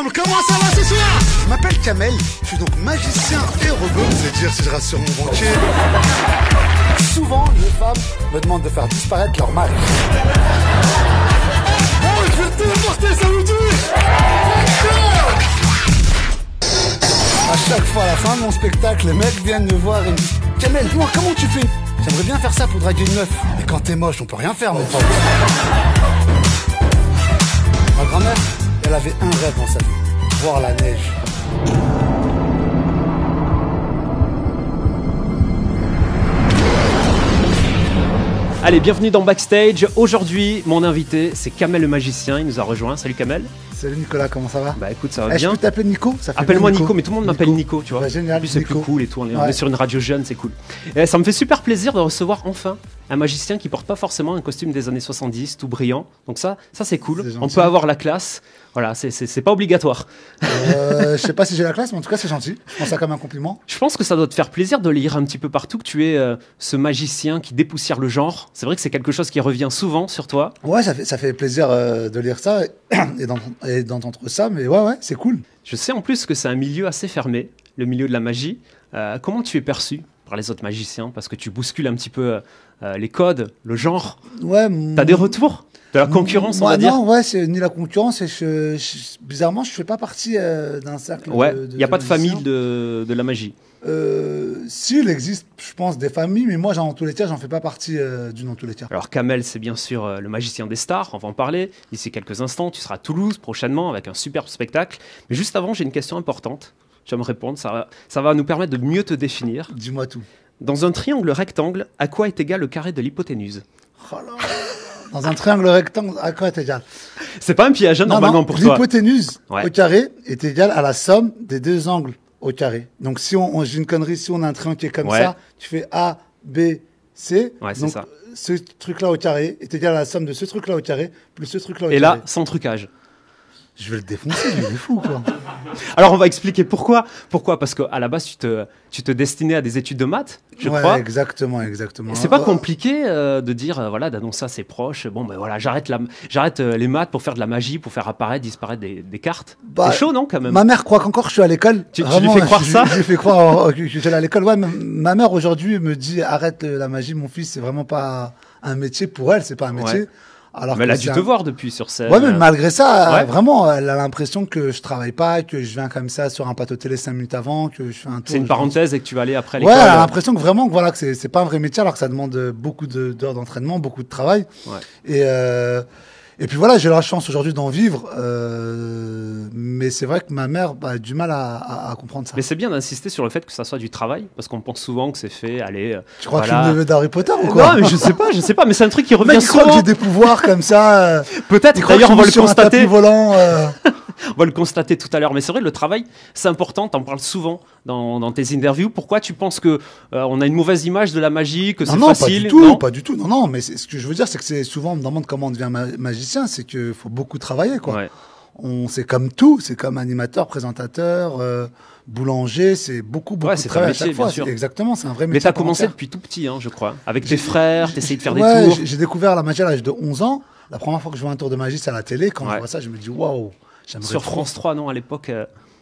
ensemble, comment ça va ce soir? Je m'appelle Kamel, je suis donc magicien et rebeu, c'est-à-dire si je rassure mon banquier. Souvent, les femmes me demandent de faire disparaître leur mari. Oh, je vais te téléporter, ça vous dit? À chaque fois, à la fin de mon spectacle, les mecs viennent me voir et me disent « Kamel, dis-moi, comment tu fais? J'aimerais bien faire ça pour draguer une meuf. Mais quand t'es moche, on peut rien faire, mon pote. » Ma grand-mère, elle avait un rêve dans sa vie, voir la neige. Allez, bienvenue dans Backstage. Aujourd'hui, mon invité, c'est Kamel le magicien. Il nous a rejoint. Salut Kamel. Salut Nicolas, comment ça va? Bah écoute, ça va bien. Je peux t'appeler Nico? Appelle-moi Nico, mais tout le monde m'appelle Nico, tu vois. Bah, génial, en plus, c'est Nico. plus cool et tout. On est sur une radio jeune, c'est cool. Et ça me fait super plaisir de recevoir enfin un magicien qui porte pas forcément un costume des années 70, tout brillant. Donc ça c'est cool. On peut avoir la classe. Voilà, c'est pas obligatoire. Je sais pas si j'ai la classe, mais en tout cas, c'est gentil. Je prends ça comme un compliment. Je pense que ça doit te faire plaisir de lire un petit peu partout que tu es ce magicien qui dépoussière le genre. C'est vrai que c'est quelque chose qui revient souvent sur toi. Ouais, ça fait plaisir de lire ça et d'entendre ça, mais ouais, c'est cool. Je sais en plus que c'est un milieu assez fermé, le milieu de la magie. Comment tu es perçu par les autres magiciens? Parce que tu bouscules un petit peu les codes, le genre. Ouais. T'as des retours? De la concurrence, on va dire? Non, ouais, c'est ni la concurrence. Et bizarrement, je fais pas partie d'un cercle. Ouais, il n'y a pas de famille de la magie. Si, il existe, je pense, des familles, mais moi, en tous les cas, j'en fais pas partie d'une en tous les cas. Alors, Kamel, c'est bien sûr le magicien des stars. On va en parler d'ici quelques instants. Tu seras à Toulouse prochainement avec un superbe spectacle. Mais juste avant, j'ai une question importante. Tu vas me répondre. Ça va nous permettre de mieux te définir. Dis-moi tout. Dans un triangle rectangle, à quoi est égal le carré de l'hypoténuse? Oh là. Dans un triangle rectangle, à quoi est égal? C'est pas un piège, hein, normalement, pour toi. L'hypoténuse au carré est égale à la somme des deux angles au carré. Donc, si j'ai une connerie, si on a un triangle qui est comme ça, tu fais A, B, C. Ouais, c'est donc, ça. Ce truc-là au carré est égal à la somme de ce truc-là au carré plus ce truc-là au carré. Et là, sans trucage. Je vais le défoncer, il est fou, quoi. Alors, on va expliquer pourquoi. Pourquoi? Parce qu'à la base, tu te destinais à des études de maths, je crois. Exactement. C'est pas compliqué de dire, voilà, d'annoncer à ses proches, bon, ben voilà, j'arrête les maths pour faire de la magie, pour faire disparaître des cartes. C'est chaud, non, quand même? Ma mère croit qu'encore je suis à l'école. Tu lui fais croire ça? Je lui fais croire que je suis allé à l'école. Ouais, ma mère aujourd'hui me dit, arrête la magie, mon fils, c'est vraiment pas un métier pour elle, c'est pas un métier. Ouais. Alors mais elle a dû te voir depuis sur scène. Ouais, mais malgré ça, vraiment, elle a l'impression que je travaille pas, que je viens comme ça sur un plateau télé 5 minutes avant, que je fais un tour. C'est une parenthèse et que tu vas aller après l'école. Ouais, elle a l'impression que vraiment, que c'est pas un vrai métier, alors que ça demande beaucoup d'heures d'entraînement, beaucoup de travail. Ouais. Et puis voilà, j'ai la chance aujourd'hui d'en vivre, mais c'est vrai que ma mère a du mal à comprendre ça. Mais c'est bien d'insister sur le fait que ça soit du travail, parce qu'on pense souvent que c'est fait, allez... Tu crois que je suis le neveu d'Harry Potter ou quoi? Non, mais je sais pas, mais c'est un truc qui revient souvent. Tu crois que j'ai des pouvoirs comme ça? Peut-être, d'ailleurs on va le constater. Volant, On va le constater tout à l'heure, mais c'est vrai, le travail, c'est important, t'en parles souvent dans tes interviews. Pourquoi tu penses que on a une mauvaise image de la magie, que c'est facile? Non, pas du tout. Non, mais ce que je veux dire, c'est que c'est souvent, on me demande comment on devient magicien, c'est qu'il faut beaucoup travailler, quoi. Ouais. C'est comme tout, c'est comme animateur, présentateur, boulanger, c'est beaucoup de travail à chaque fois. Exactement, c'est un vrai métier. Mais t'as commencé depuis tout petit, hein, je crois. Avec tes frères, t'essayes de faire des tours. J'ai découvert la magie à l'âge de 11 ans. La première fois que je vois un tour de magie, c'est à la télé. Quand je vois ça, je me dis, waouh. Sur France 3, non, à l'époque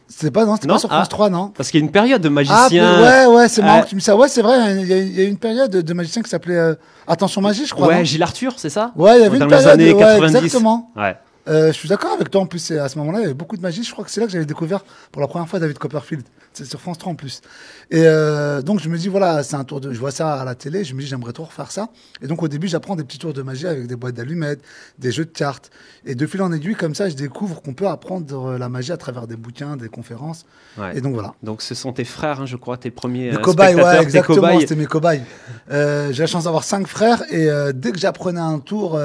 C'était pas sur France 3, non. Parce qu'il y a une période de magicien. Ouais, c'est marrant que tu me dis ça. Ouais, c'est vrai, il y a une période de magicien qui s'appelait Attention Magie, je crois. Ouais, Gilles Arthur, c'est ça? Ouais, il y avait une période. Dans les années 90. Exactement. Ouais. Je suis d'accord avec toi en plus, à ce moment-là, il y avait beaucoup de magie. Je crois que c'est là que j'avais découvert pour la première fois David Copperfield. C'est sur France 3 en plus. Et donc je me dis, voilà, c'est un tour je vois ça à la télé, je me dis, j'aimerais trop refaire ça. Et donc au début, j'apprends des petits tours de magie avec des boîtes d'allumettes, des jeux de cartes. Et de fil en aiguille, comme ça, je découvre qu'on peut apprendre la magie à travers des bouquins, des conférences. Ouais. Et donc voilà. Donc ce sont tes frères, hein, je crois, tes premiers cobayes, spectateurs, ouais, exactement, c'était mes cobayes. J'ai la chance d'avoir 5 frères et dès que j'apprenais un tour,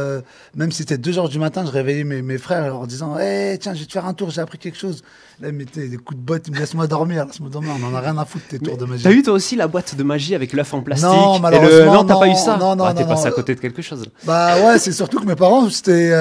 même si c'était 2h du matin, je réveillais mes frères en leur disant, hey, tiens, je vais te faire un tour, j'ai appris quelque chose. Là, ils me mettaient des coups de botte, ils me laissent-moi dormir, on en a rien à foutre tes tours de magie. T'as eu toi aussi la boîte de magie avec l'œuf en plastique? Non, malheureusement. Non, t'as pas eu ça? Non, t'es passé à côté de quelque chose. Bah ouais, c'est surtout que mes parents, c'était,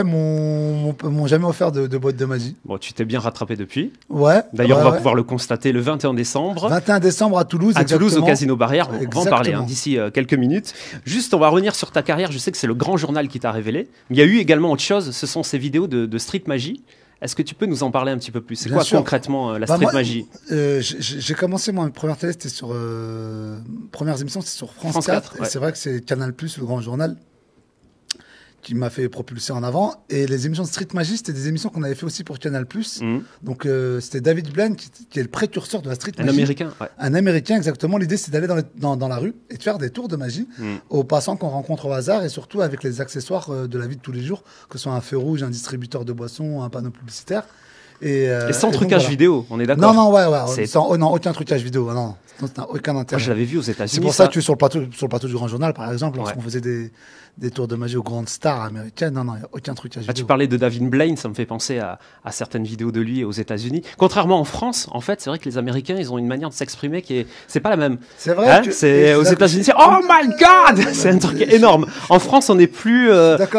m'ont jamais offert de boîte de magie. Bon, tu t'es bien rattrapé depuis. Ouais. D'ailleurs, on va pouvoir le constater le 21 décembre. 21 décembre à Toulouse, à Toulouse, au Casino Barrière. On exactement. va en parler d'ici quelques minutes. Juste, on va revenir sur ta carrière. Je sais que c'est le grand journal qui t'a révélé. Mais il y a eu également autre chose. Ce sont ces vidéos de street magie. Est-ce que tu peux nous en parler un petit peu plus? C'est Bien quoi sûr. concrètement la street magie? J'ai commencé, moi, ma première télé, c'était sur. Premières émissions, c'était sur France 4. Ouais. Et c'est vrai que c'est Canal, le grand journal, qui m'a fait propulser en avant. Et les émissions de Street Magie, c'était des émissions qu'on avait fait aussi pour Canal+. Donc, c'était David Blaine, qui est le précurseur de la Street Magie. Un Américain, ouais. Un Américain, exactement. L'idée, c'est d'aller dans la rue et de faire des tours de magie aux passants qu'on rencontre au hasard, et surtout avec les accessoires de la vie de tous les jours, que ce soit un feu rouge, un distributeur de boissons, un panneau publicitaire. Et sans trucage vidéo, on est d'accord? Non, non, aucun trucage vidéo. Non, ça n'a aucun intérêt. Moi, je l'avais vu aux États-Unis. C'est pour ça que tu es sur le plateau du Grand Journal, par exemple, lorsqu'on faisait des tours de magie aux grandes stars américaines. Non, il n'y a aucun trucage vidéo. Tu parlais de David Blaine, ça me fait penser à certaines vidéos de lui aux États-Unis. Contrairement en France, en fait, c'est vrai que les Américains, ils ont une manière de s'exprimer c'est pas la même. C'est vrai. C'est aux États-Unis, c'est oh my God, c'est un truc énorme. En France, on n'est plus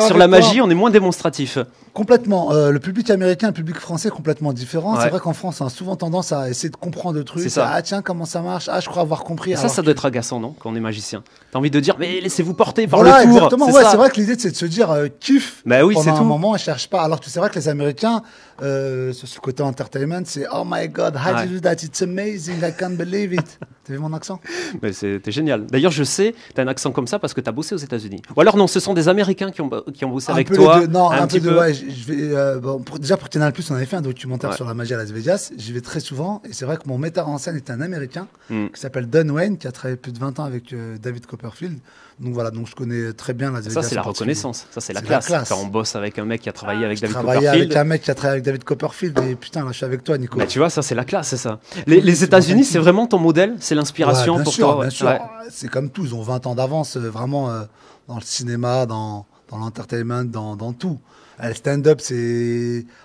sur la magie, on est moins démonstratif. Complètement. Le public américain et le public français est complètement différent. Ouais. C'est vrai qu'en France, on a souvent tendance à essayer de comprendre le truc. Ah tiens, comment ça marche? Ah, je crois avoir compris. Ça doit être agaçant, non? Quand on est magicien. T'as envie de dire, mais laissez-vous porter par le tour. Exactement. C'est vrai que l'idée, c'est de se dire kiff. Bah oui, c'est tout. Pendant un moment, ils cherchent pas. Alors que c'est vrai que les Américains, sur ce côté entertainment, c'est oh my God, how do you do that? It's amazing, I can't believe it. T'as vu mon accent? Mais c'était génial. D'ailleurs, je sais, t'as un accent comme ça parce que t'as bossé aux États-Unis. Ou alors non, ce sont des Américains qui ont bossé avec toi. Non, un peu. Ouais, déjà pour Canal+, on avait fait un documentaire sur la magie à Las Vegas. J'y vais très souvent, et c'est vrai que mon metteur en scène est un Américain qui s'appelle Don Wayne, qui a travaillé plus de 20 ans avec David Copperfield. Donc voilà, donc je connais très bien Las Vegas. Ça, c'est la reconnaissance. Ça, c'est la classe. Quand on bosse avec un mec qui a travaillé avec David Copperfield. Copperfield. Avec un mec qui a travaillé avec David Copperfield, et putain, là, je suis avec toi, Nico. Bah, tu vois, ça, c'est la classe, c'est ça. Les États-Unis, c'est vraiment ton modèle, c'est l'inspiration pour toi. Bien sûr. C'est comme tout, ils ont 20 ans d'avance, vraiment, dans le cinéma, dans l'entertainment, dans tout. Le stand-up,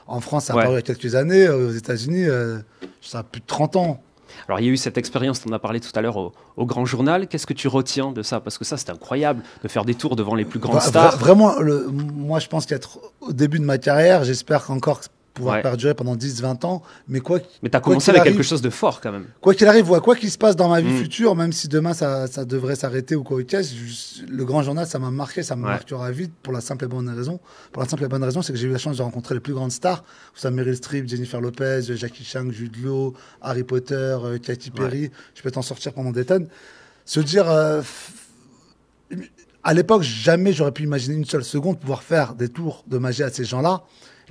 en France, ça a apparu il y a quelques années. Aux États-Unis, ça a plus de 30 ans. Alors, il y a eu cette expérience, on en a parlé tout à l'heure au Grand Journal. Qu'est-ce que tu retiens de ça? Parce que ça, c'est incroyable de faire des tours devant les plus grandes stars. Vraiment, moi, je pense qu'être au début de ma carrière, j'espère qu'encore pouvoir perdurer pendant 10-20 ans. Mais t'as commencé avec quelque chose de fort quand même. Quoi qu'il arrive, quoi qu'il se passe dans ma vie future, même si demain ça devrait s'arrêter ou quoi que le Grand Journal, ça m'a marqué, ça me marquera vite pour la simple et bonne raison. Pour la simple et bonne raison, c'est que j'ai eu la chance de rencontrer les plus grandes stars, que ce soit Meryl Streep, Jennifer Lopez, Jackie Chan, Jude Law, Harry Potter, Katy Perry. Je peux t'en sortir pendant des tonnes. Se dire, à l'époque, jamais j'aurais pu imaginer une seule seconde pouvoir faire des tours de magie à ces gens-là,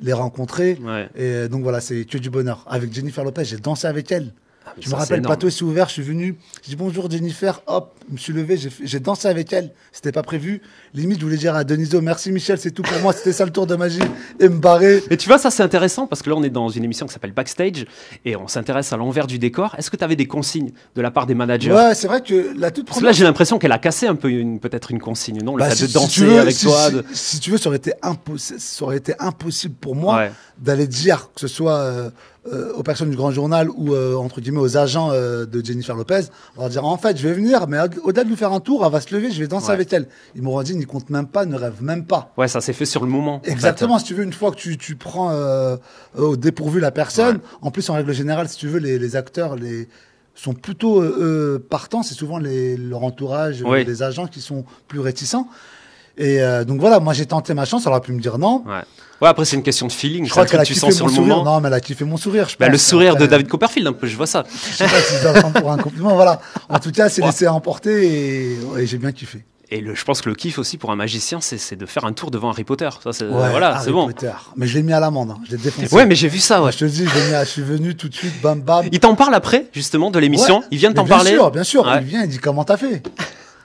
les rencontrer. Et donc voilà, c'est que du bonheur. Avec Jennifer Lopez, j'ai dansé avec elle. Je me rappelle, Pato s'est ouvert, je suis venu, j'ai dit bonjour Jennifer, hop, je me suis levé, j'ai dansé avec elle, c'était pas prévu. Limite, je voulais dire à Deniso, merci Michel, c'est tout pour moi, c'était ça le tour de magie, et me barrer. Mais tu vois, ça c'est intéressant parce que là on est dans une émission qui s'appelle Backstage et on s'intéresse à l'envers du décor. Est-ce que tu avais des consignes de la part des managers? Ouais, c'est vrai que la toute première. Parce que là j'ai l'impression qu'elle a cassé un peu peut-être une consigne, non? Le fait de danser avec toi. Si tu veux, ça aurait été impossible pour moi d'aller dire que ce soit aux personnes du Grand Journal ou entre guillemets aux agents de Jennifer Lopez, on va dire en fait je vais venir, mais au-delà de lui faire un tour, elle va se lever, je vais danser avec elle. Ils m'auront dit n'y compte même pas, ne rêve même pas. Ouais, ça s'est fait sur le moment. Exactement, si tu veux, une fois que tu prends au dépourvu la personne, en plus en règle générale, si tu veux, les acteurs sont plutôt partants, c'est souvent leur entourage, les agents qui sont plus réticents. Et donc voilà, moi j'ai tenté ma chance, elle aurait pu me dire non. Ouais, après c'est une question de feeling. Je crois qu'elle a kiffé sur mon le sourire. moment. Non, mais elle a kiffé mon sourire, je pense. Le sourire de David Copperfield, un peu, je vois ça. Je sais pas si je dois le prendre pour un compliment, voilà. En tout cas, c'est laissé emporter et j'ai bien kiffé. Et je pense que le kiff aussi pour un magicien, c'est de faire un tour devant Harry Potter. Ça, c'est Harry bon. Potter. Mais je l'ai mis à l'amende, hein. Je l'ai défoncé. Ouais, mais j'ai vu ça. Je te dis, je suis venu tout de suite, bam bam. Il t'en parle après, justement, de l'émission. Il vient de t'en parler. Bien sûr. Il vient, il dit comment t'as fait.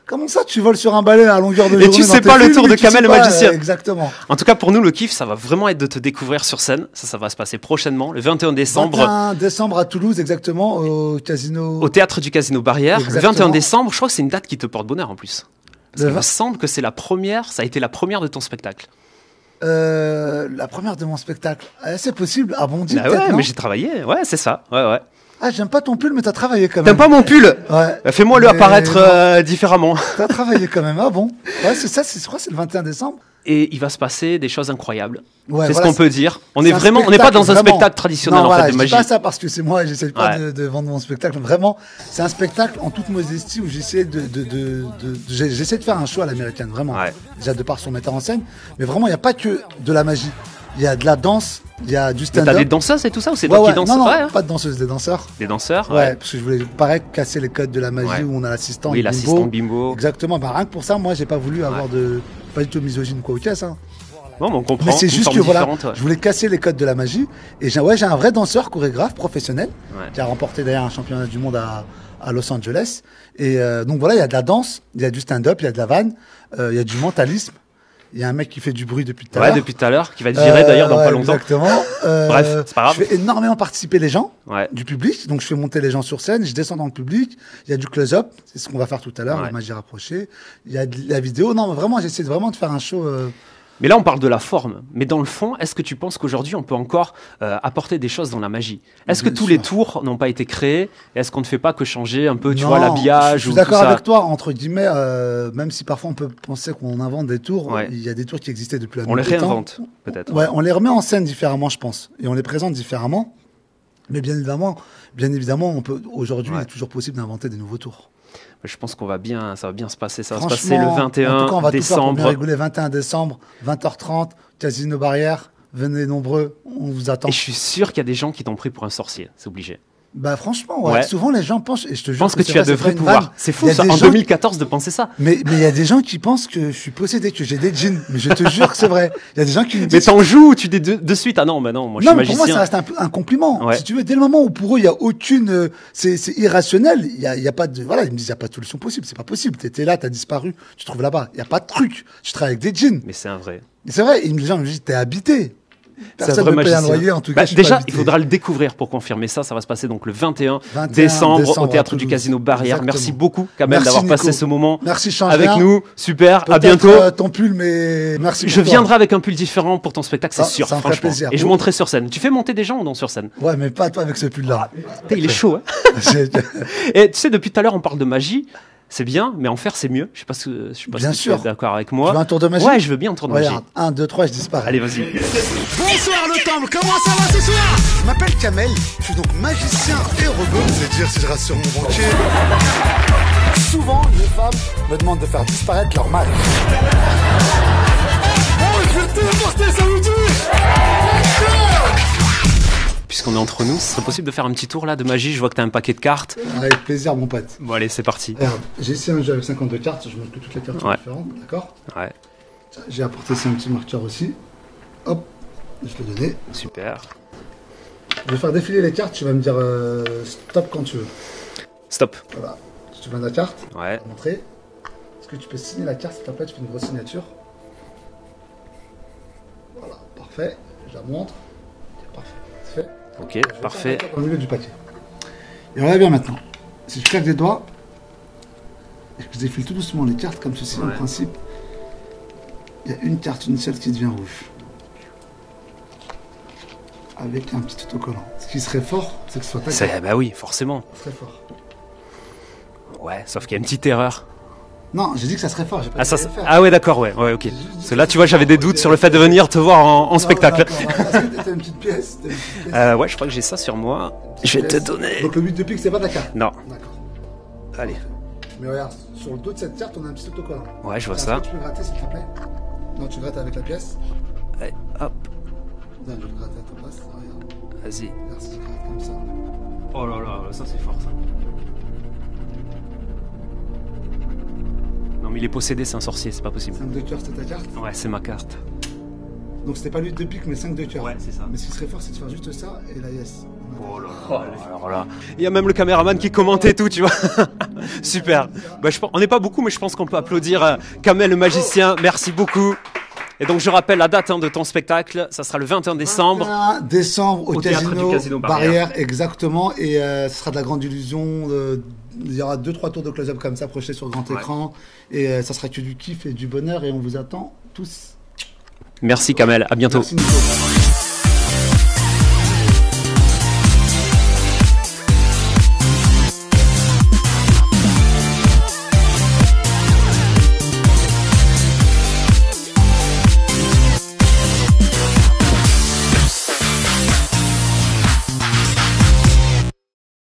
Comment ça, tu voles sur un balai à longueur de journée? Et tu sais pas le tour de Kamel le magicien. Exactement. En tout cas, pour nous, le kiff, ça va vraiment être de te découvrir sur scène. Ça va se passer prochainement, le 21 décembre. 21 décembre à Toulouse, exactement, au casino. Au théâtre du Casino Barrière. Exactement. Le 21 décembre, je crois que c'est une date qui te porte bonheur en plus. Il me semble que c'est ça a été la première de ton spectacle. La première de mon spectacle. C'est possible. Ah bon, ouais, mais j'ai travaillé. Ouais, c'est ça. Ouais. Ah, j'aime pas ton pull, mais t'as travaillé quand même. T'aimes pas mon pull? Ouais. Fais-moi le apparaître différemment. T'as travaillé quand même. Ah bon? Ouais, c'est ça, je crois que c'est le 21 décembre. Et il va se passer des choses incroyables. Ouais, c'est ce qu'on peut dire. On n'est pas dans un spectacle traditionnel en fait de magie. Je dis pas ça parce que c'est moi, j'essaie pas de vendre mon spectacle. Vraiment, c'est un spectacle en toute modestie où j'essaie de faire un show à l'américaine, vraiment. Déjà de par son metteur en scène, mais vraiment il n'y a pas que de la magie. il y a de la danse, il y a du stand-up. T'as des danseuses et tout ça ou c'est toi qui danses? Non, ouais, pas de danseuses, des danseurs. Des danseurs. Ouais, parce que je voulais pareil casser les codes de la magie où on a l'assistant. Oui, l'assistant bimbo. Exactement. Bah, rien que pour ça, moi, j'ai pas voulu avoir de pas du tout misogyne quoi, ok ça. Non, mais on comprend. Mais c'est juste que voilà, ouais. je voulais casser les codes de la magie et j'ai un vrai danseur chorégraphe professionnel qui a remporté d'ailleurs un championnat du monde à Los Angeles. Et donc voilà, il y a de la danse, il y a du stand-up, il y a de la vanne, il y a du mentalisme. Il y a un mec qui fait du bruit depuis tout à l'heure. Ouais, depuis tout à l'heure, qui va être viré d'ailleurs dans pas longtemps. Exactement. Bref, c'est pas grave. Je fais énormément participer les gens du public. Donc je fais monter les gens sur scène, je descends dans le public. Il y a du close-up, c'est ce qu'on va faire tout à l'heure, la magie rapprochée. Il y a de la vidéo. Non, mais vraiment, j'essaie vraiment de faire un show. Mais là, on parle de la forme. Mais dans le fond, est-ce que tu penses qu'aujourd'hui, on peut encore apporter des choses dans la magie? Est-ce que tous les tours n'ont pas été créés? Est-ce qu'on ne fait pas que changer un peu, tu vois, l'habillage? Je suis d'accord avec toi, entre guillemets, même si parfois on peut penser qu'on invente des tours, il y a des tours qui existaient depuis la nuit des temps. On les réinvente, peut-être. Ouais, on les remet en scène différemment, je pense. Et on les présente différemment. Mais bien évidemment, on peut, aujourd'hui, il est toujours possible d'inventer des nouveaux tours. Je pense ça va bien se passer. Ça va se passer le 21 en tout cas, on va décembre. Tout faire pour rigoler. 21 décembre, 20h30, Casino Barrière. Venez nombreux, on vous attend. Et je suis sûr qu'il y a des gens qui t'ont pris pour un sorcier, c'est obligé. Bah franchement, souvent les gens pensent, et je te jure, je pense que tu as de vrais pouvoirs. C'est fou ça, en 2014 de penser ça. Mais il y a des gens qui pensent que je suis possédé, que j'ai des djinns. Mais je te jure que c'est vrai. Il y a des gens qui me disent. Mais t'en joues ou tu dis de suite? Ah non, mais non, moi je suis magicien. Pour moi ça reste un compliment. Si tu veux, dès le moment où pour eux il y a aucune, c'est irrationnel. Il y a pas de, voilà, ils me disent il y a pas de solution possible. C'est pas possible. T'étais là, t'as disparu, tu te trouves là-bas. Il y a pas de truc. Tu travailles avec des djinns. Mais c'est un vrai. C'est vrai. Les gens me disent t'es habité. Personne ne paye un loyer, en tout cas. Déjà, il faudra le découvrir pour confirmer ça. Ça va se passer donc le 21 décembre au théâtre du Casino Barrière. Exactement. Merci beaucoup, Kamel, d'avoir passé ce moment avec nous. Super, à bientôt. Ton pull, mais merci. Je viendrai avec un pull différent pour ton spectacle, c'est sûr, ça me franchement. plaisir. Et je monterai sur scène. Tu fais monter des gens ou non sur scène? Ouais, mais pas toi avec ce pull-là. Il est chaud, hein. Et tu sais, depuis tout à l'heure, on parle de magie. C'est bien, mais en faire, c'est mieux. Je sais pas si tu es d'accord avec moi. Tu veux un tour de magie? Ouais, je veux bien un tour de magie. Regarde, 1, 2, 3, je disparais. Allez, vas-y. Bonsoir le temple, comment ça va ce soir? Je m'appelle Kamel, je suis donc magicien et robot. C'est dire si je rassure mon banquier. Souvent, les femmes me demandent de faire disparaître leur mari. Oh, je vais te téléporter, ça vous dit? Puisqu'on est entre nous, ce serait possible de faire un petit tour là de magie. Je vois que tu as un paquet de cartes. Avec plaisir, mon pote. Bon, allez, c'est parti. Regarde, j'ai ici un jeu avec 52 cartes. Je montre que toutes les cartes sont différentes, d'accord? Ouais. J'ai apporté ici un petit marqueur aussi. Hop, je te l'ai donné. Super. Je vais faire défiler les cartes. Tu vas me dire stop quand tu veux. Stop. Voilà. Si tu veux la carte, ouais. Montrer. Est-ce que tu peux signer la carte s'il te plaît? Tu fais une grosse signature. Voilà, parfait. Je la montre. Parfait. C'est fait. Ok, parfait. Au milieu du paquet. Et regarde bien maintenant. Si je claque des doigts et que je défile tout doucement les cartes comme ceci, en principe, il y a une carte, une seule qui devient rouge. Avec un petit autocollant. Ce qui serait fort, c'est que ce soit ta carte. Bah oui, forcément. Très fort. Ouais, sauf qu'il y a une petite erreur. Non, j'ai dit que ça serait fort. J'ai pas dit que ah ouais, d'accord, ouais, ok. Parce que là, tu vois, j'avais des doutes sur le fait de venir te voir en spectacle. Est-ce que t'as une petite pièce? Ouais, je crois que j'ai ça sur moi. Je vais te donner. Donc le 8 de pique, c'est pas ta carte? Non. D'accord. Allez. Mais regarde, sur le dos de cette carte, on a un petit autocollant. Ouais, je vois ça. Tu peux gratter, s'il te plaît? Non, tu grattes avec la pièce. Allez, hop. Non, je vais le gratter à ta place. Regarde. Vas-y. Merci, je gratte comme ça. Oh là là, ça c'est fort ça. Non mais il est possédé, c'est un sorcier, c'est pas possible. 5 de cœur, c'est ta carte? Ouais, c'est ma carte. Donc c'était pas 8 de pique, mais 5 de cœur. Ouais, c'est ça. Mais ce qui serait fort, c'est de faire juste ça et la yes. Oh là là. Alors là. Il y a même le caméraman qui commentait tout, tu vois. Super. Bah, on n'est pas beaucoup, mais je pense qu'on peut applaudir Kamel le magicien. Merci beaucoup. Et donc je rappelle la date de ton spectacle, ça sera le 21 décembre. 21 décembre au théâtre du Casino Barrière. Exactement. Et ce sera de la grande illusion. Il y aura 2-3 tours de close-up comme ça projetés sur grand écran. Et ça sera que du kiff et du bonheur. Et on vous attend tous. Merci Kamel, à bientôt. Merci, Nico.